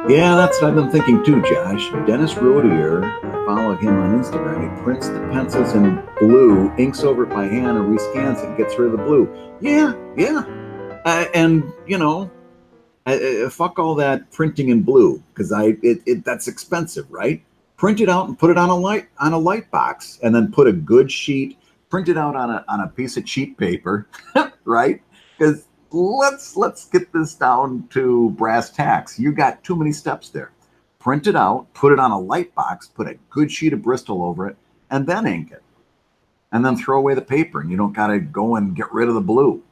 Yeah, that's what I've been thinking too, Josh. Dennis Rodier, I follow him on Instagram. He prints the pencils in blue, inks over it by hand, and rescans it and gets rid of the blue. Yeah, yeah. And fuck all that printing in blue because that's expensive, right? Print it out and put it on a light box, and then put a good sheet. Print it out on a piece of cheap paper, right? Because let's get this down to brass tacks. You got too many steps there. Print it out, put it on a light box, put a good sheet of Bristol over it, and then ink it, and then throw away the paper, and you don't got to go and get rid of the blue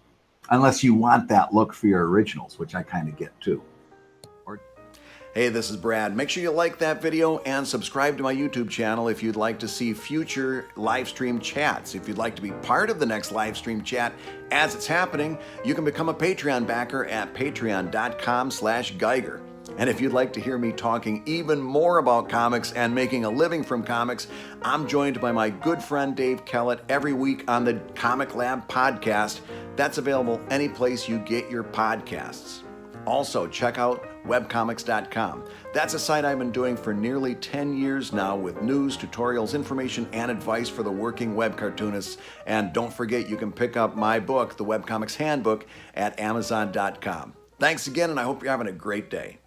unless you want that look for your originals, which I kind of get too. Hey, this is Brad. Make sure you like that video and subscribe to my YouTube channel if you'd like to see future live stream chats. If you'd like to be part of the next live stream chat as it's happening, you can become a Patreon backer at patreon.com/Guigar. And if you'd like to hear me talking even more about comics and making a living from comics, I'm joined by my good friend Dave Kellett every week on the Comic Lab podcast. That's available any place you get your podcasts. Also, check out webcomics.com. That's a site I've been doing for nearly 10 years now with news, tutorials, information, and advice for the working web cartoonists. And don't forget, you can pick up my book, The Webcomics Handbook, at amazon.com. Thanks again, and I hope you're having a great day.